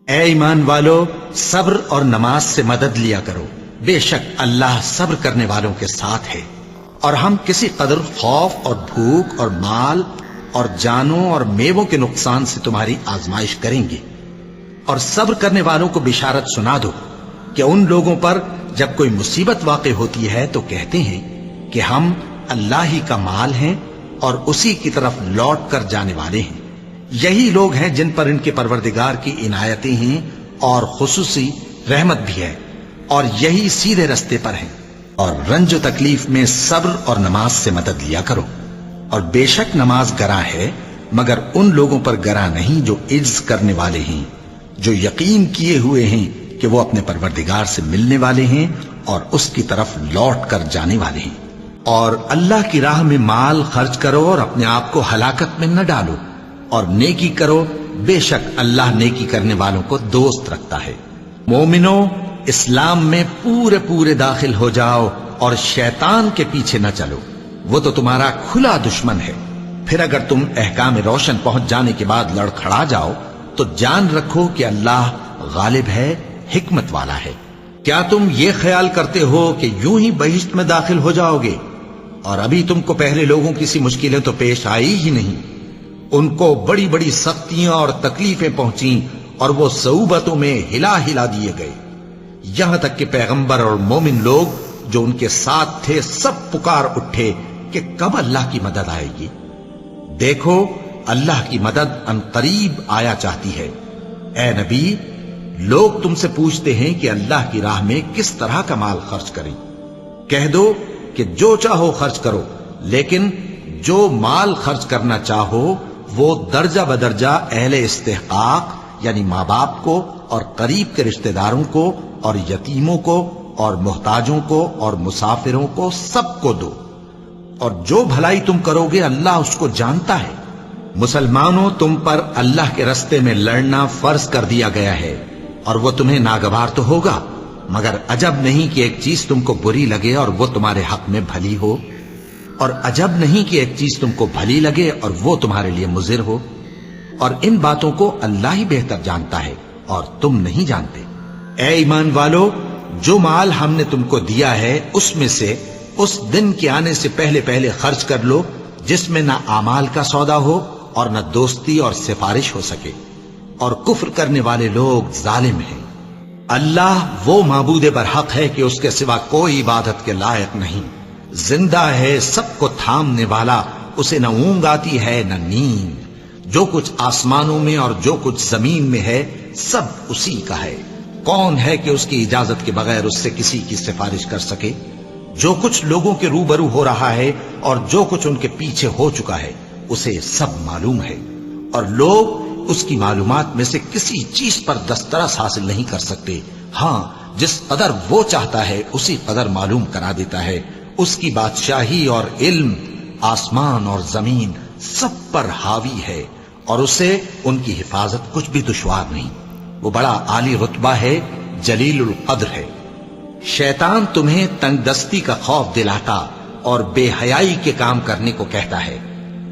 اے ایمان والو، صبر اور نماز سے مدد لیا کرو، بے شک اللہ صبر کرنے والوں کے ساتھ ہے۔ اور ہم کسی قدر خوف اور بھوک اور مال اور جانوں اور میووں کے نقصان سے تمہاری آزمائش کریں گے، اور صبر کرنے والوں کو بشارت سنا دو کہ ان لوگوں پر جب کوئی مصیبت واقع ہوتی ہے تو کہتے ہیں کہ ہم اللہ ہی کا مال ہیں اور اسی کی طرف لوٹ کر جانے والے ہیں۔ یہی لوگ ہیں جن پر ان کے پروردگار کی عنایتیں ہیں اور خصوصی رحمت بھی ہے، اور یہی سیدھے رستے پر ہیں۔ اور رنج و تکلیف میں صبر اور نماز سے مدد لیا کرو، اور بے شک نماز گراں ہے، مگر ان لوگوں پر گراں نہیں جو عجز کرنے والے ہیں، جو یقین کیے ہوئے ہیں کہ وہ اپنے پروردگار سے ملنے والے ہیں اور اس کی طرف لوٹ کر جانے والے ہیں۔ اور اللہ کی راہ میں مال خرچ کرو اور اپنے آپ کو ہلاکت میں نہ ڈالو، اور نیکی کرو، بے شک اللہ نیکی کرنے والوں کو دوست رکھتا ہے۔ مومنو، اسلام میں پورے داخل ہو جاؤ اور شیطان کے پیچھے نہ چلو، وہ تو تمہارا کھلا دشمن ہے۔ پھر اگر تم احکام روشن پہنچ جانے کے بعد لڑکھڑا جاؤ تو جان رکھو کہ اللہ غالب ہے، حکمت والا ہے۔ کیا تم یہ خیال کرتے ہو کہ یوں ہی بہشت میں داخل ہو جاؤ گے، اور ابھی تم کو پہلے لوگوں کی سی مشکلیں تو پیش آئی ہی نہیں؟ ان کو بڑی بڑی سختیاں اور تکلیفیں پہنچیں اور وہ صعوبتوں میں ہلا دیے گئے، یہاں تک کہ پیغمبر اور مومن لوگ جو ان کے ساتھ تھے سب پکار اٹھے کہ کب اللہ کی مدد آئے گی۔ دیکھو، اللہ کی مدد ان قریب آیا چاہتی ہے۔ اے نبی، لوگ تم سے پوچھتے ہیں کہ اللہ کی راہ میں کس طرح کا مال خرچ کریں۔ کہہ دو کہ جو چاہو خرچ کرو، لیکن جو مال خرچ کرنا چاہو وہ درجہ بدرجہ اہل استحقاق یعنی ماں باپ کو اور قریب کے رشتہ داروں کو اور یتیموں کو اور محتاجوں کو اور مسافروں کو سب کو دو، اور جو بھلائی تم کرو گے اللہ اس کو جانتا ہے۔ مسلمانوں، تم پر اللہ کے رستے میں لڑنا فرض کر دیا گیا ہے، اور وہ تمہیں ناگوار تو ہوگا، مگر عجب نہیں کہ ایک چیز تم کو بری لگے اور وہ تمہارے حق میں بھلی ہو، اور عجب نہیں کہ ایک چیز تم کو بھلی لگے اور وہ تمہارے لیے مضر ہو، اور ان باتوں کو اللہ ہی بہتر جانتا ہے اور تم نہیں جانتے۔ اے ایمان والو، جو مال ہم نے تم کو دیا ہے اس میں سے اس دن کے آنے سے پہلے خرچ کر لو جس میں نہ اعمال کا سودا ہو اور نہ دوستی اور سفارش ہو سکے، اور کفر کرنے والے لوگ ظالم ہیں۔ اللہ وہ معبود برحق ہے کہ اس کے سوا کوئی عبادت کے لائق نہیں، زندہ ہے، سب کو تھامنے والا، اسے نہ اونگ آتی ہے نہ نیند، جو کچھ آسمانوں میں اور جو کچھ زمین میں ہے سب اسی کا ہے۔ کون ہے کہ اس کی اجازت کے بغیر اس سے کسی کی سفارش کر سکے؟ جو کچھ لوگوں کے روبرو ہو رہا ہے اور جو کچھ ان کے پیچھے ہو چکا ہے اسے سب معلوم ہے، اور لوگ اس کی معلومات میں سے کسی چیز پر دسترس حاصل نہیں کر سکتے۔ ہاں، جس قدر وہ چاہتا ہے اسی قدر معلوم کرا دیتا ہے۔ اس کی بادشاہی اور علم آسمان اور زمین سب پر حاوی ہے، اور اسے ان کی حفاظت کچھ بھی دشوار نہیں۔ وہ بڑا عالی رتبہ ہے، جلیل القدر ہے۔ شیطان تمہیں تنگ دستی کا خوف دلاتا اور بے حیائی کے کام کرنے کو کہتا ہے،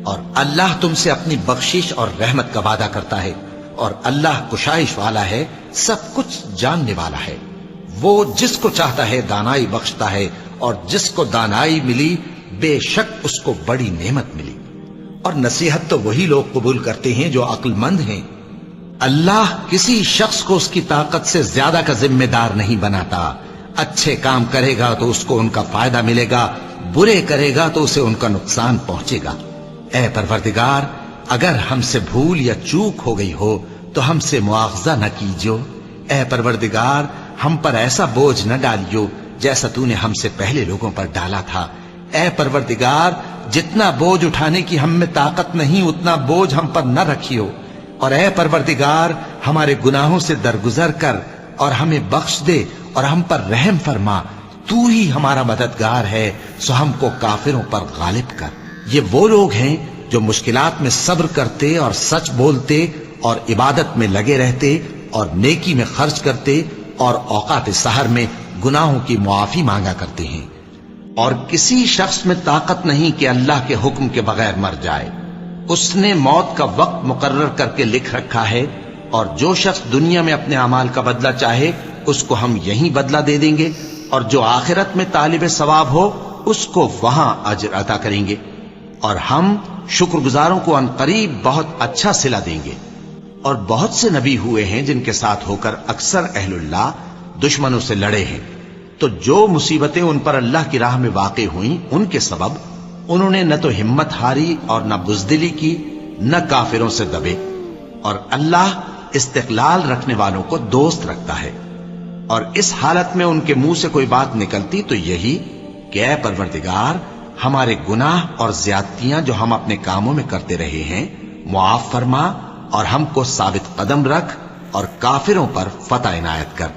اور اللہ تم سے اپنی بخشش اور رحمت کا وعدہ کرتا ہے، اور اللہ کشائش والا ہے، سب کچھ جاننے والا ہے۔ وہ جس کو چاہتا ہے دانائی بخشتا ہے، اور جس کو دانائی ملی بے شک اس کو بڑی نعمت ملی، اور نصیحت تو وہی لوگ قبول کرتے ہیں جو عقل مند ہیں۔ اللہ کسی شخص کو اس کی طاقت سے زیادہ کا ذمہ دار نہیں بناتا۔ اچھے کام کرے گا تو اس کو ان کا فائدہ ملے گا، برے کرے گا تو اسے ان کا نقصان پہنچے گا۔ اے پروردگار، اگر ہم سے بھول یا چوک ہو گئی ہو تو ہم سے مواخذہ نہ کیجو۔ اے پروردگار، ہم پر ایسا بوجھ نہ ڈالیو جیسا تو نے ہم سے پہلے لوگوں پر ڈالا تھا۔ اے پروردگار، جتنا بوجھ اٹھانے کی ہم میں طاقت نہیں اتنا بوجھ ہم پر نہ رکھیو، اور اے پروردگار، ہمارے گناہوں سے درگزر کر اور ہمیں بخش دے اور ہم پر رحم فرما۔ تو ہی ہمارا مددگار ہے، سو ہم کو کافروں پر غالب کر۔ یہ وہ لوگ ہیں جو مشکلات میں صبر کرتے اور سچ بولتے اور عبادت میں لگے رہتے اور نیکی میں خرچ کرتے اور اوقات سحر میں گناہوں کی معافی مانگا کرتے ہیں۔ اور کسی شخص میں طاقت نہیں کہ اللہ کے حکم کے بغیر مر جائے۔ اس نے موت کا وقت مقرر کر کے لکھ رکھا ہے، اور جو شخص دنیا میں اپنے اعمال کا بدلہ چاہے اس کو ہم یہیں بدلہ دے دیں گے، اور جو آخرت میں طالب ثواب ہو اس کو وہاں اجر عطا کریں گے، اور ہم شکر گزاروں کو عنقریب بہت اچھا صلہ دیں گے۔ اور بہت سے نبی ہوئے ہیں جن کے ساتھ ہو کر اکثر اہل اللہ دشمنوں سے لڑے ہیں، تو جو مصیبتیں ان پر اللہ کی راہ میں واقع ہوئیں ان کے سبب انہوں نے نہ تو ہمت ہاری اور نہ بزدلی کی، نہ کافروں سے دبے، اور اللہ استقلال رکھنے والوں کو دوست رکھتا ہے۔ اور اس حالت میں ان کے منہ سے کوئی بات نکلتی تو یہی کہ اے پروردگار، ہمارے گناہ اور زیادتیاں جو ہم اپنے کاموں میں کرتے رہے ہیں معاف فرما، اور ہم کو ثابت قدم رکھ، اور کافروں پر فتح عنایت کر۔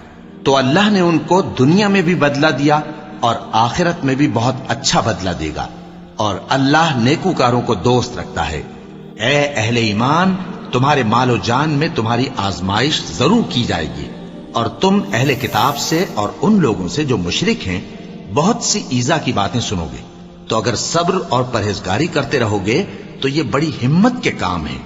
تو اللہ نے ان کو دنیا میں بھی بدلہ دیا اور آخرت میں بھی بہت اچھا بدلہ دے گا، اور اللہ نیکوکاروں کو دوست رکھتا ہے۔ اے اہل ایمان، تمہارے مال و جان میں تمہاری آزمائش ضرور کی جائے گی، اور تم اہل کتاب سے اور ان لوگوں سے جو مشرک ہیں بہت سی ایذا کی باتیں سنو گے، تو اگر صبر اور پرہیزگاری کرتے رہو گے تو یہ بڑی ہمت کے کام ہیں۔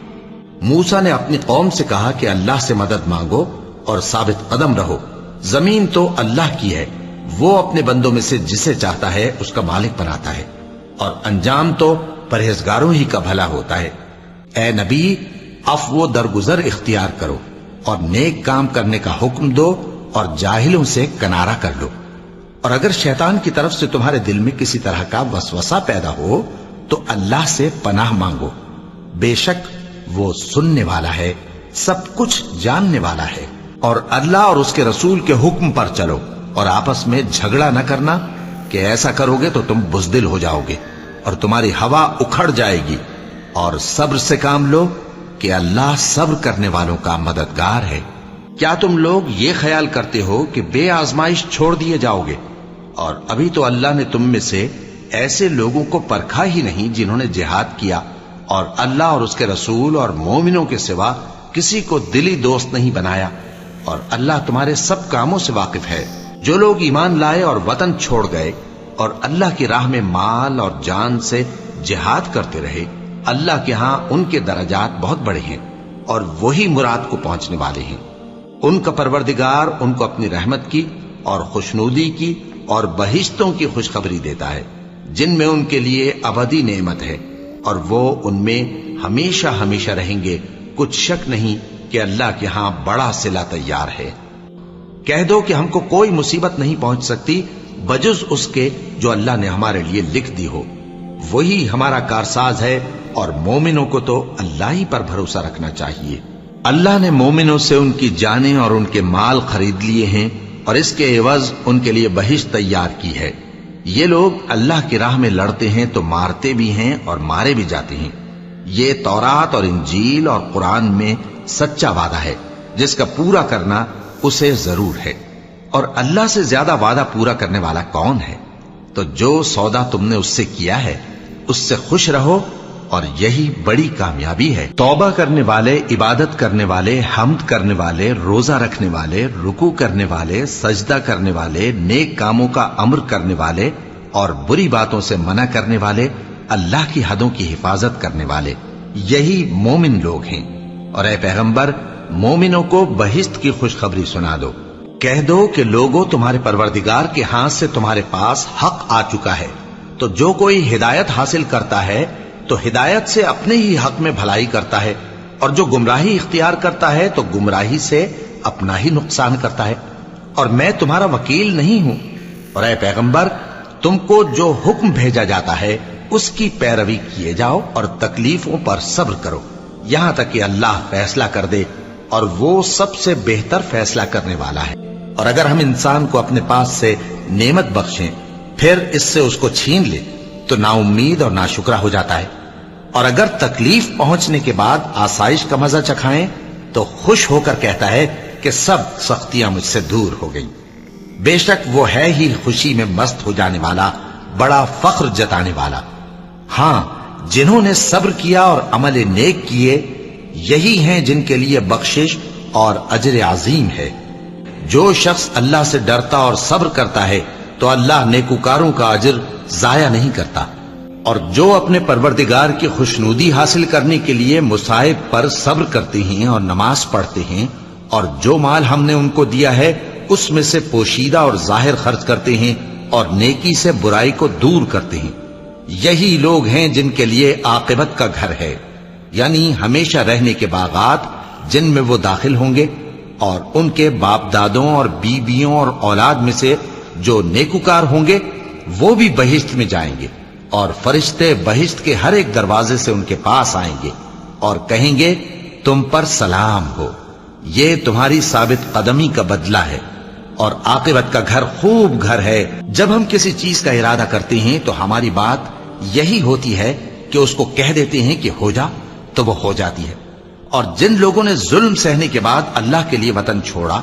موسیٰ نے اپنی قوم سے کہا کہ اللہ سے مدد مانگو اور ثابت قدم رہو، زمین تو اللہ کی ہے، وہ اپنے بندوں میں سے جسے چاہتا ہے اس کا مالک بناتا ہے، اور انجام تو پرہیزگاروں ہی کا بھلا ہوتا ہے۔ اے نبی، عفو و درگزر اختیار کرو اور نیک کام کرنے کا حکم دو، اور جاہلوں سے کنارہ کر لو۔ اور اگر شیطان کی طرف سے تمہارے دل میں کسی طرح کا وسوسہ پیدا ہو تو اللہ سے پناہ مانگو، بے شک وہ سننے والا ہے، سب کچھ جاننے والا ہے۔ اور اللہ اور اس کے رسول کے حکم پر چلو، اور آپس میں جھگڑا نہ کرنا کہ ایسا کرو گے تو تم بزدل ہو جاؤ گے اور تمہاری ہوا اکھڑ جائے گی، اور صبر سے کام لو کہ اللہ صبر کرنے والوں کا مددگار ہے۔ کیا تم لوگ یہ خیال کرتے ہو کہ بے آزمائش چھوڑ دیے جاؤ گے؟ اور ابھی تو اللہ نے تم میں سے ایسے لوگوں کو پرکھا ہی نہیں جنہوں نے جہاد کیا، اور اللہ اور اس کے رسول اور مومنوں کے سوا کسی کو دلی دوست نہیں بنایا، اور اللہ تمہارے سب کاموں سے واقف ہے۔ جو لوگ ایمان لائے اور وطن چھوڑ گئے اور اللہ کی راہ میں مال اور جان سے جہاد کرتے رہے، اللہ کے ہاں ان کے درجات بہت بڑے ہیں، اور وہی مراد کو پہنچنے والے ہیں۔ ان کا پروردگار ان کو اپنی رحمت کی اور خوشنودی کی اور بہشتوں کی خوشخبری دیتا ہے، جن میں ان کے لیے ابدی نعمت ہے، اور وہ ان میں ہمیشہ ہمیشہ رہیں گے۔ کچھ شک نہیں کہ اللہ کے ہاں بڑا صلہ تیار ہے۔ کہہ دو کہ ہم کو کوئی مصیبت نہیں پہنچ سکتی بجز اس کے جو اللہ نے ہمارے لیے لکھ دی ہو، وہی ہمارا کارساز ہے، اور مومنوں کو تو اللہ ہی پر بھروسہ رکھنا چاہیے۔ اللہ نے مومنوں سے ان کی جانیں اور ان کے مال خرید لیے ہیں، اور اس کے عوض ان کے لیے بہشت تیار کی ہے۔ یہ لوگ اللہ کی راہ میں لڑتے ہیں تو مارتے بھی ہیں اور مارے بھی جاتے ہیں۔ یہ تورات اور انجیل اور قرآن میں سچا وعدہ ہے جس کا پورا کرنا اسے ضرور ہے، اور اللہ سے زیادہ وعدہ پورا کرنے والا کون ہے؟ تو جو سودا تم نے اس سے کیا ہے اس سے خوش رہو، اور یہی بڑی کامیابی ہے۔ توبہ کرنے والے، عبادت کرنے والے، حمد کرنے والے، روزہ رکھنے والے، رکوع کرنے والے، سجدہ کرنے والے، نیک کاموں کا امر کرنے والے اور بری باتوں سے منع کرنے والے، اللہ کی حدوں کی حفاظت کرنے والے، یہی مومن لوگ ہیں۔ اور اے پیغمبر، مومنوں کو بہشت کی خوشخبری سنا دو۔ کہہ دو کہ لوگوں، تمہارے پروردگار کے ہاتھ سے تمہارے پاس حق آ چکا ہے، تو جو کوئی ہدایت حاصل کرتا ہے تو ہدایت سے اپنے ہی حق میں بھلائی کرتا ہے، اور جو گمراہی اختیار کرتا ہے تو گمراہی سے اپنا ہی نقصان کرتا ہے، اور میں تمہارا وکیل نہیں ہوں۔ اور اے پیغمبر، تم کو جو حکم بھیجا جاتا ہے اس کی پیروی کیے جاؤ، اور تکلیفوں پر صبر کرو یہاں تک کہ اللہ فیصلہ کر دے، اور وہ سب سے بہتر فیصلہ کرنے والا ہے۔ اور اگر ہم انسان کو اپنے پاس سے نعمت بخشیں پھر اس سے اس کو چھین لے تو نا امید اور ناشکرا ہو جاتا ہے، اور اگر تکلیف پہنچنے کے بعد آسائش کا مزہ چکھائیں تو خوش ہو کر کہتا ہے کہ سب سختیاں مجھ سے دور ہو گئیں۔ بے شک وہ ہے ہی خوشی میں مست ہو جانے والا، بڑا فخر جتانے والا۔ ہاں، جنہوں نے صبر کیا اور عمل نیک کیے، یہی ہیں جن کے لیے بخشش اور اجر عظیم ہے۔ جو شخص اللہ سے ڈرتا اور صبر کرتا ہے تو اللہ نیکوکاروں کا اجر ضائع نہیں کرتا۔ اور جو اپنے پروردگار کی خوشنودی حاصل کرنے کے لیے مصائب پر صبر کرتے ہیں اور نماز پڑھتے ہیں، اور جو مال ہم نے ان کو دیا ہے اس میں سے پوشیدہ اور ظاہر خرچ کرتے ہیں، اور نیکی سے برائی کو دور کرتے ہیں، یہی لوگ ہیں جن کے لیے عاقبت کا گھر ہے، یعنی ہمیشہ رہنے کے باغات جن میں وہ داخل ہوں گے، اور ان کے باپ دادوں اور بیویوں اور اولاد میں سے جو نیکوکار ہوں گے وہ بھی بہشت میں جائیں گے، اور فرشتے بہشت کے ہر ایک دروازے سے ان کے پاس آئیں گے اور کہیں گے تم پر سلام ہو، یہ تمہاری ثابت قدمی کا بدلہ ہے، اور عاقبت کا گھر خوب گھر ہے۔ جب ہم کسی چیز کا ارادہ کرتے ہیں تو ہماری بات یہی ہوتی ہے کہ اس کو کہہ دیتے ہیں کہ ہو جا، تو وہ ہو جاتی ہے۔ اور جن لوگوں نے ظلم سہنے کے بعد اللہ کے لیے وطن چھوڑا،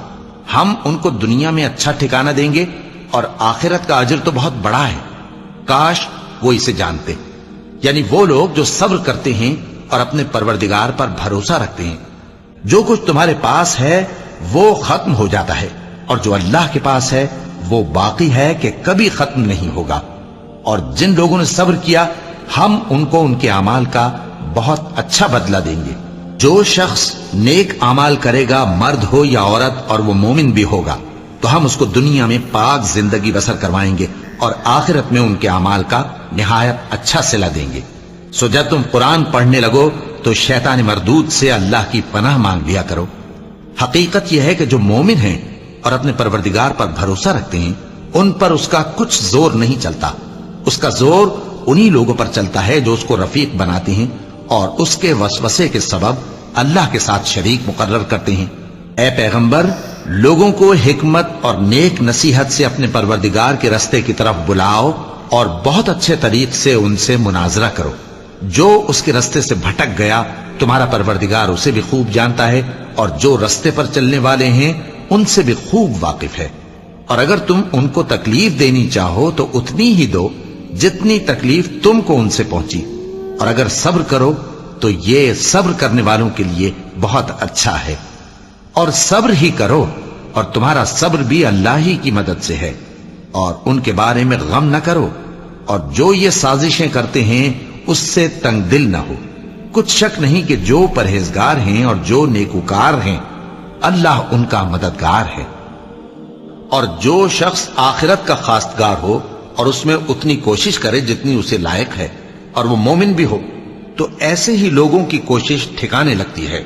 ہم ان کو دنیا میں اچھا ٹھکانہ دیں گے، اور آخرت کا اجر تو بہت بڑا ہے، کاش وہ اسے جانتے۔ یعنی وہ لوگ جو صبر کرتے ہیں اور اپنے پروردگار پر بھروسہ رکھتے ہیں، جو کچھ تمہارے پاس ہے وہ ختم ہو جاتا ہے، اور جو اللہ کے پاس ہے وہ باقی ہے کہ کبھی ختم نہیں ہوگا۔ اور جن لوگوں نے صبر کیا ہم ان کو ان کے اعمال کا بہت اچھا بدلہ دیں گے۔ جو شخص نیک اعمال کرے گا، مرد ہو یا عورت، اور وہ مومن بھی ہوگا، تو ہم اس کو دنیا میں پاک زندگی بسر کروائیں گے، اور آخرت میں ان کے اعمال کا نہایت اچھا صلہ دیں گے۔ سو جب تم قرآن پڑھنے لگو تو شیطان مردود سے اللہ کی پناہ مانگ لیا کرو۔ حقیقت یہ ہے کہ جو مومن ہیں اور اپنے پروردگار پر بھروسہ رکھتے ہیں، ان پر اس کا کچھ زور نہیں چلتا۔ اس کا زور انہی لوگوں پر چلتا ہے جو اس کو رفیق بناتے ہیں اور اس کے وسوسے کے سبب اللہ کے ساتھ شریک مقرر کرتے ہیں۔ اے پیغمبر، لوگوں کو حکمت اور نیک نصیحت سے اپنے پروردگار کے رستے کی طرف بلاؤ، اور بہت اچھے طریق سے ان سے مناظرہ کرو۔ جو اس کے رستے سے بھٹک گیا تمہارا پروردگار اسے بھی خوب جانتا ہے، اور جو رستے پر چلنے والے ہیں ان سے بھی خوب واقف ہے۔ اور اگر تم ان کو تکلیف دینی چاہو تو اتنی ہی دو جتنی تکلیف تم کو ان سے پہنچی، اور اگر صبر کرو تو یہ صبر کرنے والوں کے لیے بہت اچھا ہے۔ اور صبر ہی کرو، اور تمہارا صبر بھی اللہ ہی کی مدد سے ہے، اور ان کے بارے میں غم نہ کرو، اور جو یہ سازشیں کرتے ہیں اس سے تنگ دل نہ ہو۔ کچھ شک نہیں کہ جو پرہیزگار ہیں اور جو نیکوکار ہیں اللہ ان کا مددگار ہے۔ اور جو شخص آخرت کا خواستگار ہو اور اس میں اتنی کوشش کرے جتنی اسے لائق ہے، اور وہ مومن بھی ہو، تو ایسے ہی لوگوں کی کوشش ٹھکانے لگتی ہے۔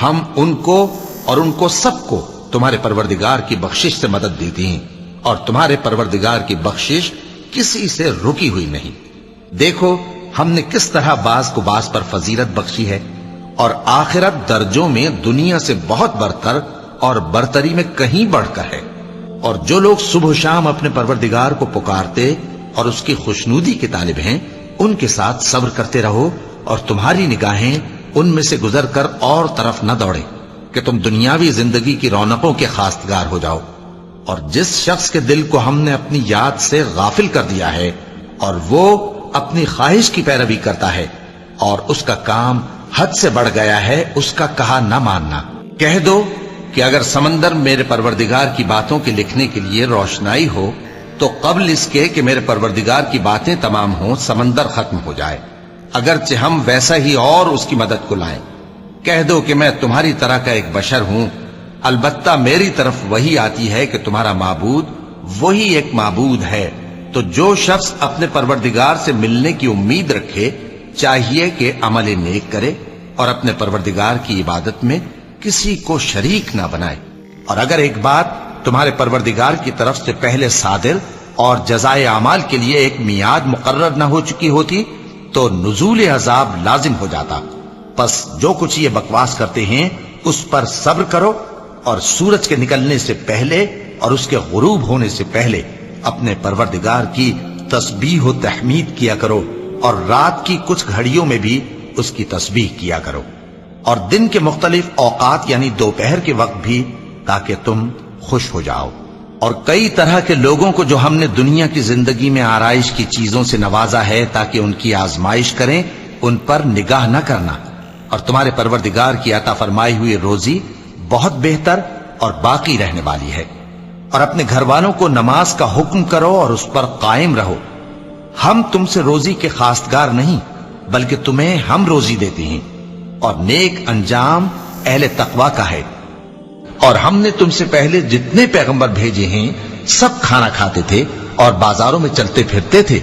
ہم ان کو اور ان کو سب کو تمہارے پروردگار کی بخشش سے مدد دیتی ہیں، اور تمہارے پروردگار کی بخشش کسی سے رکی ہوئی نہیں۔ دیکھو ہم نے کس طرح بعض کو بعض پر فضیلت بخشی ہے، اور آخرت درجوں میں دنیا سے بہت برتر اور برتری میں کہیں بڑھ کر ہے۔ اور جو لوگ صبح و شام اپنے پروردگار کو پکارتے اور اس کی خوشنودی کے طالب ہیں، ان کے ساتھ صبر کرتے رہو، اور تمہاری نگاہیں ان میں سے گزر کر اور طرف نہ دوڑے کہ تم دنیاوی زندگی کی رونقوں کے خواستگار ہو جاؤ۔ اور جس شخص کے دل کو ہم نے اپنی یاد سے غافل کر دیا ہے اور وہ اپنی خواہش کی پیروی کرتا ہے اور اس کا کام حد سے بڑھ گیا ہے، اس کا کہا نہ ماننا۔ کہہ دو کہ اگر سمندر میرے پروردگار کی باتوں کے لکھنے کے لیے روشنائی ہو تو قبل اس کے کہ میرے پروردگار کی باتیں تمام ہوں سمندر ختم ہو جائے، اگرچہ ہم ویسا ہی اور اس کی مدد کو لائیں۔ کہہ دو کہ میں تمہاری طرح کا ایک بشر ہوں، البتہ میری طرف وہی آتی ہے کہ تمہارا معبود وہی ایک معبود ہے۔ تو جو شخص اپنے پروردگار سے ملنے کی امید رکھے چاہیے کہ عمل نیک کرے اور اپنے پروردگار کی عبادت میں کسی کو شریک نہ بنائے۔ اور اگر ایک بات تمہارے پروردگار کی طرف سے پہلے صادر اور جزائے اعمال کے لیے ایک میعاد مقرر نہ ہو چکی ہوتی تو نزول عذاب لازم ہو جاتا۔ پس جو کچھ یہ بکواس کرتے ہیں اس پر صبر کرو، اور سورج کے نکلنے سے پہلے اور اس کے غروب ہونے سے پہلے اپنے پروردگار کی تسبیح و تحمید کیا کرو، اور رات کی کچھ گھڑیوں میں بھی اس کی تسبیح کیا کرو، اور دن کے مختلف اوقات یعنی دوپہر کے وقت بھی، تاکہ تم خوش ہو جاؤ۔ اور کئی طرح کے لوگوں کو جو ہم نے دنیا کی زندگی میں آرائش کی چیزوں سے نوازا ہے تاکہ ان کی آزمائش کریں، ان پر نگاہ نہ کرنا، اور تمہارے پروردگار کی عطا فرمائی ہوئی روزی بہت بہتر اور باقی رہنے والی ہے۔ اور اپنے گھر والوں کو نماز کا حکم کرو اور اس پر قائم رہو، ہم تم سے روزی کے خواستگار نہیں بلکہ تمہیں ہم روزی دیتے ہیں، اور نیک انجام اہل تقوی کا ہے۔ اور ہم نے تم سے پہلے جتنے پیغمبر بھیجے ہیں سب کھانا کھاتے تھے اور بازاروں میں چلتے پھرتے تھے،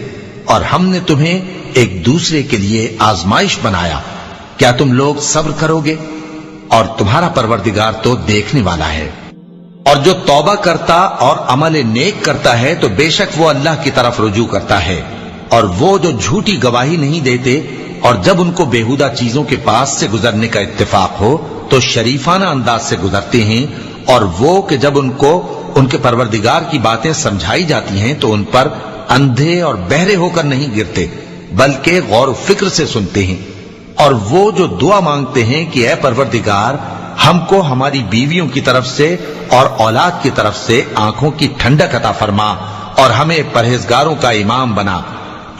اور ہم نے تمہیں ایک دوسرے کے لیے آزمائش بنایا، کیا تم لوگ صبر کرو گے؟ اور تمہارا پروردگار تو دیکھنے والا ہے۔ اور جو توبہ کرتا اور عمل نیک کرتا ہے تو بے شک وہ اللہ کی طرف رجوع کرتا ہے، اور وہ جو جھوٹی گواہی نہیں دیتے اور جب ان کو بیہودہ چیزوں کے پاس سے گزرنے کا اتفاق ہو تو شریفانہ انداز سے گزرتے ہیں، اور وہ کہ جب ان کو ان کے پروردگار کی باتیں سمجھائی جاتی ہیں تو ان پر اندھے اور بہرے ہو کر نہیں گرتے بلکہ غور و فکر سے سنتے ہیں۔ اور وہ جو دعا مانگتے ہیں کہ اے پروردگار ہم کو ہماری بیویوں کی طرف سے اور اولاد کی طرف سے آنکھوں کی ٹھنڈک عطا فرما اور ہمیں پرہیزگاروں کا امام بنا،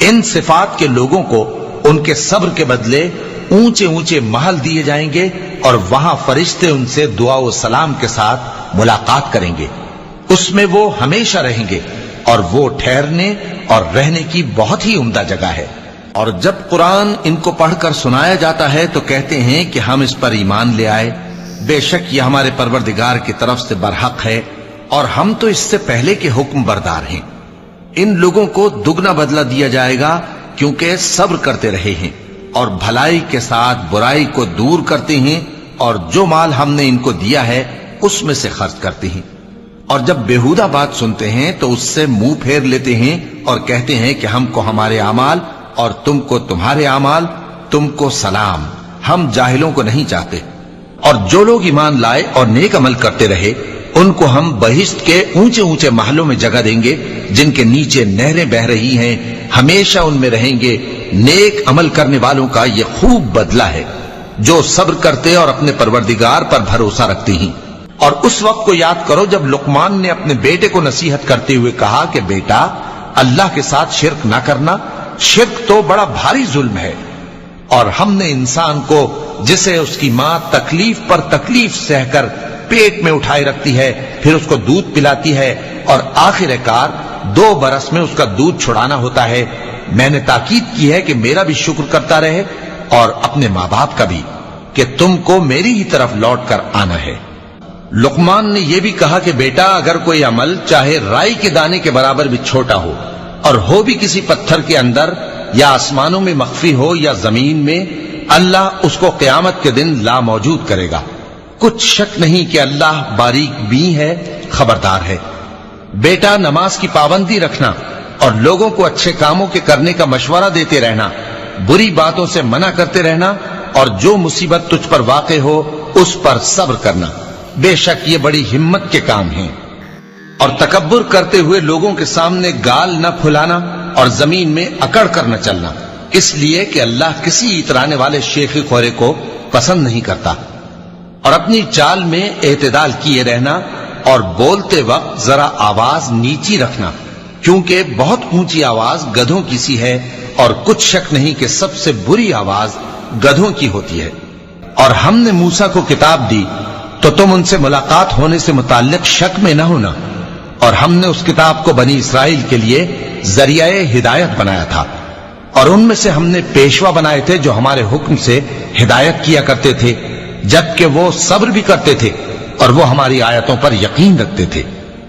ان صفات کے لوگوں کو ان کے صبر کے بدلے اونچے اونچے محل دیے جائیں گے، اور وہاں فرشتے ان سے دعا و سلام کے ساتھ ملاقات کریں گے، اس میں وہ ہمیشہ رہیں گے، اور وہ ٹھہرنے اور رہنے کی بہت ہی عمدہ جگہ ہے۔ اور جب قرآن ان کو پڑھ کر سنایا جاتا ہے تو کہتے ہیں کہ ہم اس پر ایمان لے آئے، بے شک یہ ہمارے پروردگار کی طرف سے برحق ہے، اور ہم تو اس سے پہلے کے حکم بردار ہیں۔ ان لوگوں کو دگنا بدلہ دیا جائے گا کیونکہ صبر کرتے رہے ہیں اور بھلائی کے ساتھ برائی کو دور کرتے ہیں، اور جو مال ہم نے ان کو دیا ہے اس میں سے خرچ کرتے ہیں۔ اور جب بیہودہ بات سنتے ہیں تو اس سے منہ پھیر لیتے ہیں اور کہتے ہیں کہ ہم کو ہمارے اعمال اور تم کو تمہارے اعمال، تم کو سلام، ہم جاہلوں کو نہیں چاہتے۔ اور جو لوگ ایمان لائے اور نیک عمل کرتے رہے ان کو ہم بہشت کے اونچے اونچے محلوں میں جگہ دیں گے جن کے نیچے نہریں بہ رہی ہیں، ہمیشہ ان میں رہیں گے۔ نیک عمل کرنے والوں کا یہ خوب بدلہ ہے جو صبر کرتے اور اپنے پروردگار پر بھروسہ رکھتے ہیں۔ اور اس وقت کو یاد کرو جب لقمان نے اپنے بیٹے کو نصیحت کرتے ہوئے کہا کہ بیٹا اللہ کے ساتھ شرک نہ کرنا، شرک تو بڑا بھاری ظلم ہے۔ اور ہم نے انسان کو جسے اس کی ماں تکلیف پر تکلیف سہ کر پیٹ میں اٹھائے رکھتی ہے، پھر اس کو دودھ پلاتی ہے اور آخر کار 2 برس میں اس کا دودھ چھڑانا ہوتا ہے، میں نے تاکید کی ہے کہ میرا بھی شکر کرتا رہے اور اپنے ماں باپ کا بھی، کہ تم کو میری ہی طرف لوٹ کر آنا ہے۔ لقمان نے یہ بھی کہا کہ بیٹا اگر کوئی عمل چاہے رائی کے دانے کے برابر بھی چھوٹا ہو اور ہو بھی کسی پتھر کے اندر یا آسمانوں میں مخفی ہو یا زمین میں، اللہ اس کو قیامت کے دن لا موجود کرے گا۔ کچھ شک نہیں کہ اللہ باریک بین ہے، خبردار ہے۔ بیٹا نماز کی پابندی رکھنا اور لوگوں کو اچھے کاموں کے کرنے کا مشورہ دیتے رہنا، بری باتوں سے منع کرتے رہنا، اور جو مصیبت تجھ پر واقع ہو اس پر صبر کرنا، بے شک یہ بڑی ہمت کے کام ہیں۔ اور تکبر کرتے ہوئے لوگوں کے سامنے گال نہ پھلانا اور زمین میں اکڑ کر نہ چلنا، اس لیے کہ اللہ کسی اترانے والے شیخی خورے کو پسند نہیں کرتا۔ اور اپنی چال میں اعتدال کیے رہنا اور بولتے وقت ذرا آواز نیچی رکھنا، کیونکہ بہت اونچی آواز گدھوں کی سی ہے، اور کچھ شک نہیں کہ سب سے بری آواز گدھوں کی ہوتی ہے۔ اور ہم نے موسیٰ کو کتاب دی تو تم ان سے ملاقات ہونے سے متعلق شک میں نہ ہونا، اور ہم نے اس کتاب کو بنی اسرائیل کے لیے ذریعہ ہدایت بنایا تھا، اور ان میں سے ہم نے پیشوا بنائے تھے جو ہمارے حکم سے ہدایت کیا کرتے تھے، جبکہ وہ صبر بھی کرتے تھے اور وہ ہماری آیتوں پر یقین رکھتے تھے۔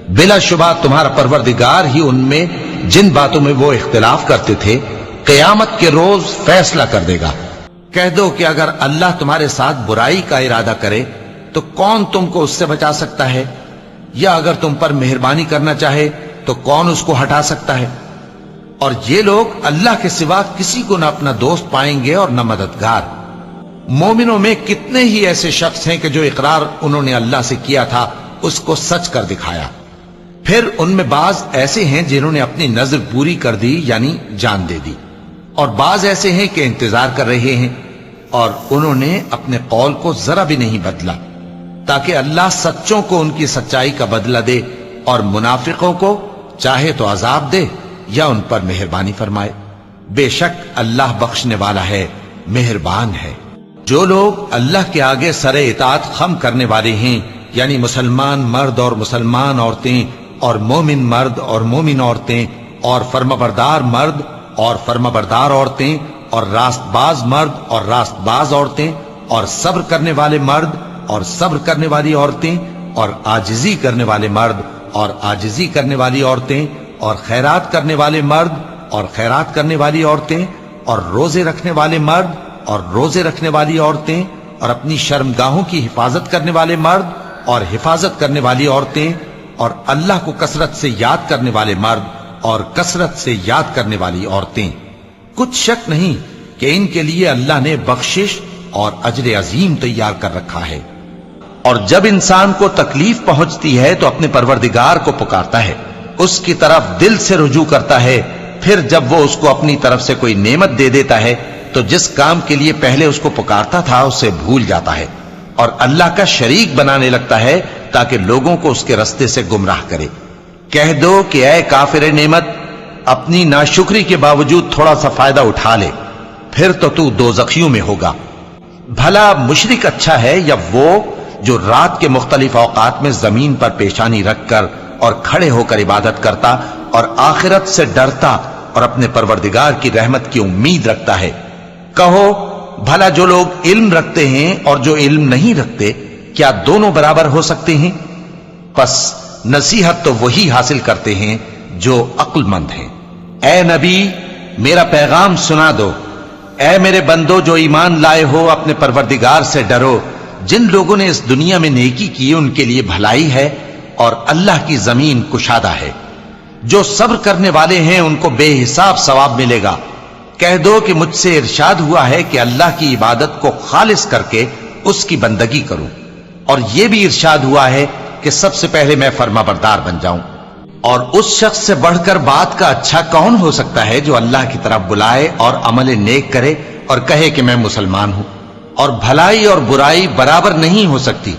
بلا شبہ تمہارا پروردگار ہی ان میں جن باتوں میں وہ اختلاف کرتے تھے قیامت کے روز فیصلہ کر دے گا۔ کہہ دو کہ اگر اللہ تمہارے ساتھ برائی کا ارادہ کرے تو کون تم کو اس سے بچا سکتا ہے، یا اگر تم پر مہربانی کرنا چاہے تو کون اس کو ہٹا سکتا ہے۔ اور یہ لوگ اللہ کے سوا کسی کو نہ اپنا دوست پائیں گے اور نہ مددگار۔ مومنوں میں کتنے ہی ایسے شخص ہیں کہ جو اقرار انہوں نے اللہ سے کیا تھا اس کو سچ کر دکھایا، پھر ان میں بعض ایسے ہیں جنہوں نے اپنی نظر پوری کر دی یعنی جان دے دی، اور بعض ایسے ہیں کہ انتظار کر رہے ہیں، اور انہوں نے اپنے قول کو ذرا بھی نہیں بدلا، تاکہ اللہ سچوں کو ان کی سچائی کا بدلہ دے اور منافقوں کو چاہے تو عذاب دے یا ان پر مہربانی فرمائے۔ بے شک اللہ بخشنے والا ہے، مہربان ہے۔ جو لوگ اللہ کے آگے سر اطاعت خم کرنے والے ہیں، یعنی مسلمان مرد اور مسلمان عورتیں اور مومن مرد اور مومن عورتیں اور فرمانبردار مرد اور فرمانبردار عورتیں اور راست باز مرد اور راست باز عورتیں اور صبر کرنے والے مرد اور صبر کرنے والی عورتیں اور عاجزی کرنے والے مرد اور عاجزی کرنے والی عورتیں اور خیرات کرنے والے مرد اور خیرات کرنے والی عورتیں اور روزے رکھنے والے مرد اور روزے رکھنے والی عورتیں اور اپنی شرمگاہوں کی حفاظت کرنے والے مرد اور حفاظت کرنے والی عورتیں اور اللہ کو کثرت سے یاد کرنے والے مرد اور کثرت سے یاد کرنے والی عورتیں۔ کچھ شک نہیں کہ ان کے لیے اللہ نے بخشش اور اجر عظیم تیار کر رکھا ہے۔ اور جب انسان کو تکلیف پہنچتی ہے تو اپنے پروردگار کو پکارتا ہے، اس کی طرف دل سے رجوع کرتا ہے، پھر جب وہ اس کو اپنی طرف سے کوئی نعمت دے دیتا ہے تو جس کام کے لیے پہلے اس کو پکارتا تھا اسے بھول جاتا ہے اور اللہ کا شریک بنانے لگتا ہے تاکہ لوگوں کو اس کے رستے سے گمراہ کرے۔ کہہ دو کہ اے کافر نعمت، اپنی ناشکری کے باوجود تھوڑا سا فائدہ اٹھا لے، پھر تو دوزخیوں میں ہوگا۔ بھلا مشرک اچھا ہے یا وہ جو رات کے مختلف اوقات میں زمین پر پیشانی رکھ کر اور کھڑے ہو کر عبادت کرتا اور آخرت سے ڈرتا اور اپنے پروردگار کی رحمت کی امید رکھتا ہے۔ کہو بھلا جو لوگ علم رکھتے ہیں اور جو علم نہیں رکھتے، کیا دونوں برابر ہو سکتے ہیں؟ پس نصیحت تو وہی حاصل کرتے ہیں جو عقل مند ہیں۔ اے نبی، میرا پیغام سنا دو۔ اے میرے بندو جو ایمان لائے ہو، اپنے پروردگار سے ڈرو۔ جن لوگوں نے اس دنیا میں نیکی کی ان کے لیے بھلائی ہے اور اللہ کی زمین کشادہ ہے۔ جو صبر کرنے والے ہیں ان کو بے حساب ثواب ملے گا۔ کہہ دو کہ مجھ سے ارشاد ہوا ہے کہ اللہ کی عبادت کو خالص کر کے اس کی بندگی کروں، اور یہ بھی ارشاد ہوا ہے کہ سب سے پہلے میں فرما بردار بن جاؤں۔ اور اس شخص سے بڑھ کر بات کا اچھا کون ہو سکتا ہے جو اللہ کی طرف بلائے اور عمل نیک کرے اور کہے کہ میں مسلمان ہوں۔ اور بھلائی اور برائی برابر نہیں ہو سکتی،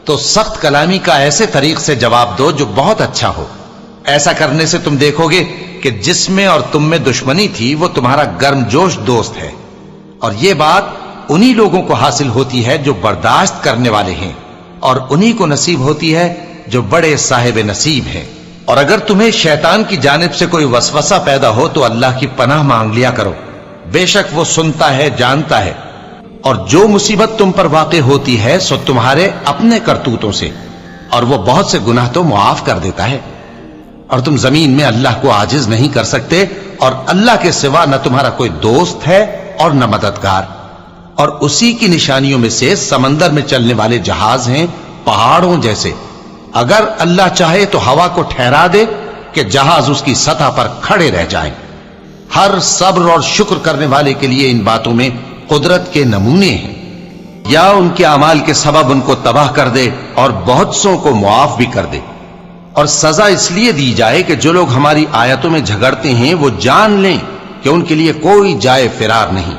تو سخت کلامی کا ایسے طریق سے جواب دو جو بہت اچھا ہو۔ ایسا کرنے سے تم دیکھو گے کہ جس میں اور تم میں دشمنی تھی وہ تمہارا گرم جوش دوست ہے، اور یہ بات انہی لوگوں کو حاصل ہوتی ہے جو برداشت کرنے والے ہیں، اور انہی کو نصیب ہوتی ہے جو بڑے صاحب نصیب ہیں۔ اور اگر تمہیں شیطان کی جانب سے کوئی وسوسہ پیدا ہو تو اللہ کی پناہ مانگ لیا کرو، بے شک وہ سنتا ہے، جانتا ہے۔ اور جو مصیبت تم پر واقع ہوتی ہے سو تمہارے اپنے کرتوتوں سے، اور وہ بہت سے گناہ تو معاف کر دیتا ہے۔ اور تم زمین میں اللہ کو عاجز نہیں کر سکتے، اور اللہ کے سوا نہ تمہارا کوئی دوست ہے اور نہ مددگار۔ اور اسی کی نشانیوں میں سے سمندر میں چلنے والے جہاز ہیں، پہاڑوں جیسے۔ اگر اللہ چاہے تو ہوا کو ٹھہرا دے کہ جہاز اس کی سطح پر کھڑے رہ جائیں۔ ہر صبر اور شکر کرنے والے کے لیے ان باتوں میں قدرت کے نمونے ہیں۔ یا ان کے اعمال کے سبب ان کو تباہ کر دے اور بہت سو کو معاف بھی کر دے۔ اور سزا اس لیے دی جائے کہ جو لوگ ہماری آیتوں میں جھگڑتے ہیں وہ جان لیں کہ ان کے لیے کوئی جائے فرار نہیں۔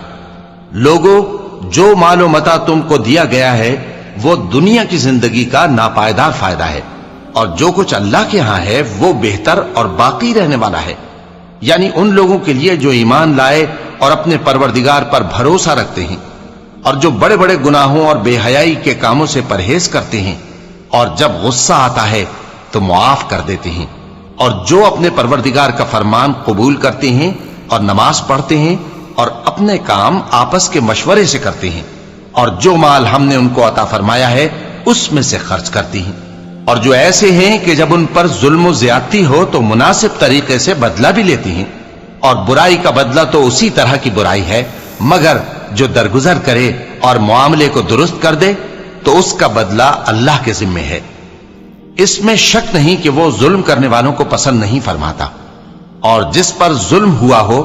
لوگوں، جو مال و متاع تم کو دیا گیا ہے وہ دنیا کی زندگی کا ناپائیدار فائدہ ہے، اور جو کچھ اللہ کے ہاں ہے وہ بہتر اور باقی رہنے والا ہے۔ یعنی ان لوگوں کے لیے جو ایمان لائے اور اپنے پروردگار پر بھروسہ رکھتے ہیں، اور جو بڑے بڑے گناہوں اور بے حیائی کے کاموں سے پرہیز کرتے ہیں، اور جب غصہ آتا ہے تو معاف کر دیتے ہیں، اور جو اپنے پروردگار کا فرمان قبول کرتے ہیں اور نماز پڑھتے ہیں اور اپنے کام آپس کے مشورے سے کرتے ہیں، اور جو مال ہم نے ان کو عطا فرمایا ہے اس میں سے خرچ کرتی ہیں۔ اور جو ایسے ہیں کہ جب ان پر ظلم و زیادتی ہو تو مناسب طریقے سے بدلہ بھی لیتی ہیں، اور برائی کا بدلہ تو اسی طرح کی برائی ہے، مگر جو درگزر کرے اور معاملے کو درست کر دے تو اس کا بدلہ اللہ کے ذمے ہے۔ اس میں شک نہیں کہ وہ ظلم کرنے والوں کو پسند نہیں فرماتا۔ اور جس پر ظلم ہوا ہو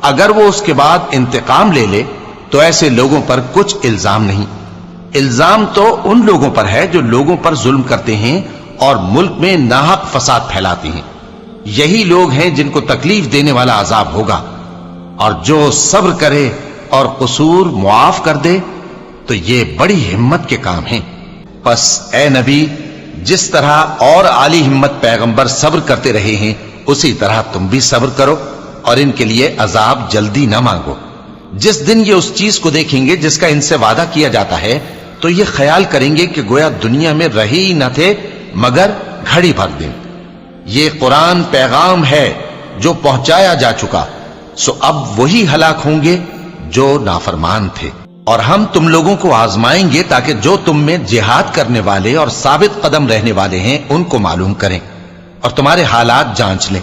اگر وہ اس کے بعد انتقام لے لے تو ایسے لوگوں پر کچھ الزام نہیں۔ الزام تو ان لوگوں پر ہے جو لوگوں پر ظلم کرتے ہیں اور ملک میں ناحق فساد پھیلاتے ہیں۔ یہی لوگ ہیں جن کو تکلیف دینے والا عذاب ہوگا۔ اور جو صبر کرے اور قصور معاف کر دے تو یہ بڑی ہمت کے کام ہیں۔ پس اے نبی، جس طرح اور عالی ہمت پیغمبر صبر کرتے رہے ہیں اسی طرح تم بھی صبر کرو، اور ان کے لیے عذاب جلدی نہ مانگو۔ جس دن یہ اس چیز کو دیکھیں گے جس کا ان سے وعدہ کیا جاتا ہے تو یہ خیال کریں گے کہ گویا دنیا میں رہے ہی نہ تھے مگر گھڑی بھر دن۔ یہ قرآن پیغام ہے جو پہنچایا جا چکا، سو اب وہی ہلاک ہوں گے جو نافرمان تھے، اور ہم تم لوگوں کو آزمائیں گے تاکہ جو تم میں جہاد کرنے والے اور ثابت قدم رہنے والے ہیں ان کو معلوم کریں اور تمہارے حالات جانچ لیں۔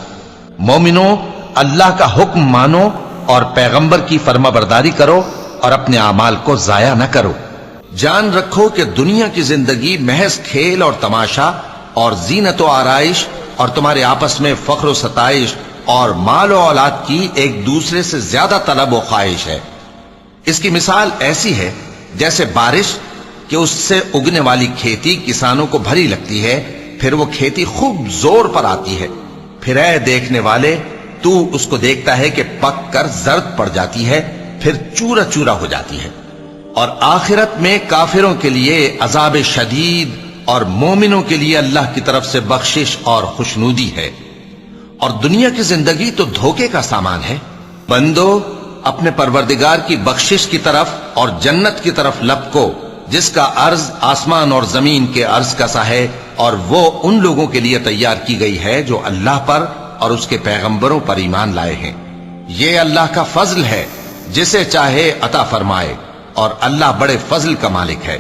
مومنو، اللہ کا حکم مانو اور پیغمبر کی فرما برداری کرو اور اپنے اعمال کو ضائع نہ کرو۔ جان رکھو کہ دنیا کی زندگی محض کھیل اور تماشا اور زینت و آرائش اور تمہارے آپس میں فخر و ستائش اور مال و اولاد کی ایک دوسرے سے زیادہ طلب و خواہش ہے۔ اس کی مثال ایسی ہے جیسے بارش کہ اس سے اگنے والی کھیتی کسانوں کو بھری لگتی ہے، پھر وہ کھیتی خوب زور پر آتی ہے، پھر اے دیکھنے والے تو اس کو دیکھتا ہے کہ پک کر زرد پڑ جاتی ہے، پھر چورا چورا ہو جاتی ہے۔ اور آخرت میں کافروں کے لیے عذاب شدید اور مومنوں کے لیے اللہ کی طرف سے بخشش اور خوشنودی ہے۔ اور دنیا کی زندگی تو دھوکے کا سامان ہے۔ بندو، اپنے پروردگار کی بخشش کی طرف اور جنت کی طرف لپکو جس کا عرض آسمان اور زمین کے عرض کا سا ہے، اور وہ ان لوگوں کے لیے تیار کی گئی ہے جو اللہ پر اور اس کے پیغمبروں پر ایمان لائے ہیں۔ یہ اللہ کا فضل ہے، جسے چاہے عطا فرمائے، اور اللہ بڑے فضل کا مالک ہے۔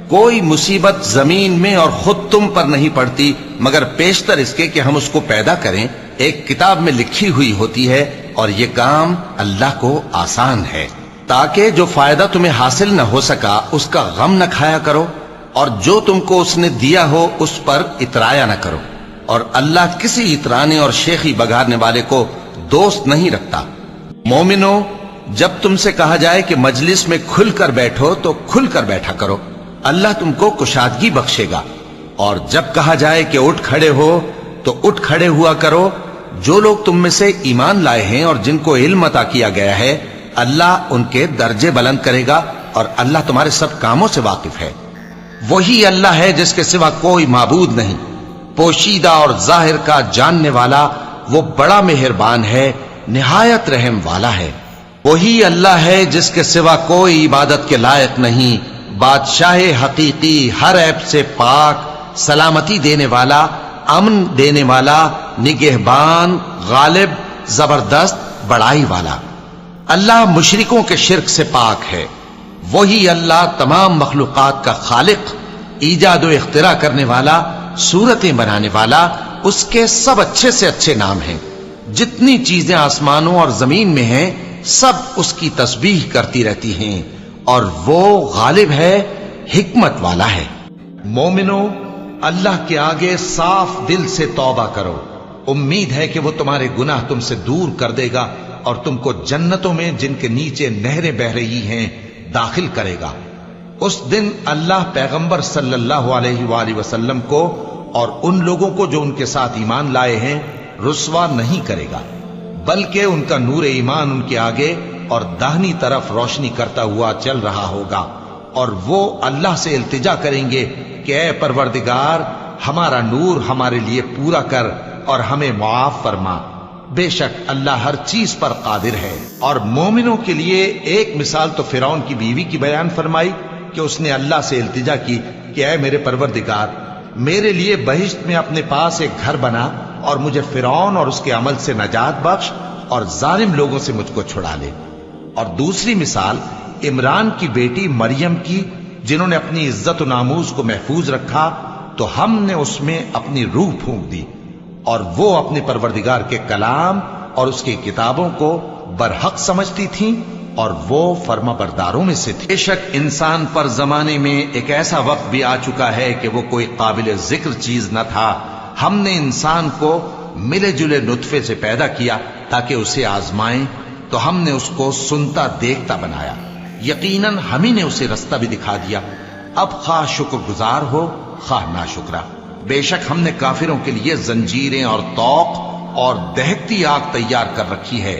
کوئی مصیبت زمین میں اور خود تم پر نہیں پڑتی مگر پیشتر اس کے کہ ہم اس کو پیدا کریں ایک کتاب میں لکھی ہوئی ہوتی ہے، اور یہ کام اللہ کو آسان ہے، تاکہ جو فائدہ تمہیں حاصل نہ ہو سکا اس کا غم نہ کھایا کرو، اور جو تم کو اس نے دیا ہو اس پر اترایا نہ کرو۔ اور اللہ کسی اترانے اور شیخی بگارنے والے کو دوست نہیں رکھتا۔ مومنو، جب تم سے کہا جائے کہ مجلس میں کھل کر بیٹھو تو کھل کر بیٹھا کرو، اللہ تم کو کشادگی بخشے گا۔ اور جب کہا جائے کہ اٹھ کھڑے ہو تو اٹھ کھڑے ہوا کرو۔ جو لوگ تم میں سے ایمان لائے ہیں اور جن کو علم عطا کیا گیا ہے، اللہ ان کے درجے بلند کرے گا، اور اللہ تمہارے سب کاموں سے واقف ہے۔ وہی اللہ ہے جس کے سوا کوئی معبود نہیں، پوشیدہ اور ظاہر کا جاننے والا، وہ بڑا مہربان ہے، نہایت رحم والا ہے۔ وہی اللہ ہے جس کے سوا کوئی عبادت کے لائق نہیں، بادشاہ حقیقی، ہر عیب سے پاک، سلامتی دینے والا، امن دینے والا، نگہبان، غالب، زبردست، بڑائی والا۔ اللہ مشرکوں کے شرک سے پاک ہے۔ وہی اللہ تمام مخلوقات کا خالق، ایجاد و اختراع کرنے والا، صورتیں بنانے والا، اس کے سب اچھے سے اچھے نام ہیں۔ جتنی چیزیں آسمانوں اور زمین میں ہیں سب اس کی تسبیح کرتی رہتی ہیں، اور وہ غالب ہے، حکمت والا ہے۔ مومنو، اللہ کے آگے صاف دل سے توبہ کرو، امید ہے کہ وہ تمہارے گناہ تم سے دور کر دے گا اور تم کو جنتوں میں جن کے نیچے نہریں بہ رہی ہیں داخل کرے گا۔ اس دن اللہ پیغمبر صلی اللہ علیہ وآلہ وسلم کو اور ان لوگوں کو جو ان کے ساتھ ایمان لائے ہیں رسوا نہیں کرے گا، بلکہ ان کا نور ایمان ان کے آگے اور داہنی طرف روشنی کرتا ہوا چل رہا ہوگا، اور وہ اللہ سے التجا کریں گے کہ اے پروردگار، ہمارا نور ہمارے لیے پورا کر اور ہمیں معاف فرما، بے شک اللہ ہر چیز پر قادر ہے۔ اور مومنوں کے لیے ایک مثال تو فرعون کی بیوی کی بیان فرمائی کہ اس نے اللہ سے التجا کی کہ اے میرے پروردگار، میرے لیے بہشت میں اپنے پاس ایک گھر بنا اور مجھے فرعون اور اس کے عمل سے نجات بخش اور ظالم لوگوں سے مجھ کو چھڑا لے۔ اور دوسری مثال عمران کی بیٹی مریم کی، جنہوں نے اپنی عزت و ناموس کو محفوظ رکھا تو ہم نے اس میں اپنی روح پھونک دی، اور وہ اپنے پروردگار کے کلام اور اس کی کتابوں کو برحق سمجھتی تھیں، اور وہ فرما برداروں میں سے تھی۔ بے شک انسان پر زمانے میں ایک ایسا وقت بھی آ چکا ہے کہ وہ کوئی قابل ذکر چیز نہ تھا۔ ہم نے انسان کو ملے جلے نطفے سے پیدا کیا تاکہ اسے آزمائیں، تو ہم نے اس کو سنتا دیکھتا بنایا، یقیناً ہم ہی نے اسے رستہ بھی دکھا دیا۔ اب خواہ شکر گزار ہو خواہ ناشکرا۔ بے شک ہم نے کافروں کے لیے زنجیریں اور طوق اور دہکتی آگ تیار کر رکھی ہے۔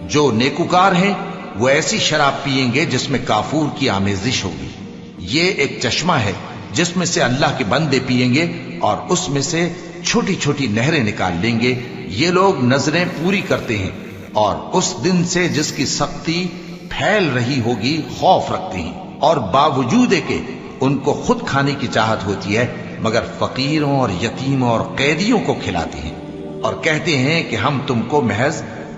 جو نیکوکار ہیں وہ ایسی شراب پیئیں گے جس میں کافور کی آمیزش ہوگی۔ یہ ایک چشمہ ہے جس میں سے اللہ کے بندے پیئیں گے، اور اس میں سے چھوٹی چھوٹی نہریں نکال لیں گے۔ یہ لوگ نظریں پوری کرتے ہیں اور اس دن سے جس کی سختی پھیل رہی ہوگی خوف رکھتے ہیں، اور باوجود کہ ان کو خود کھانے کی چاہت ہوتی ہے مگر فقیروں اور یتیموں اور قیدیوں کو کھلاتے ہیں، اور کہتے ہیں کہ ہم تم کو محض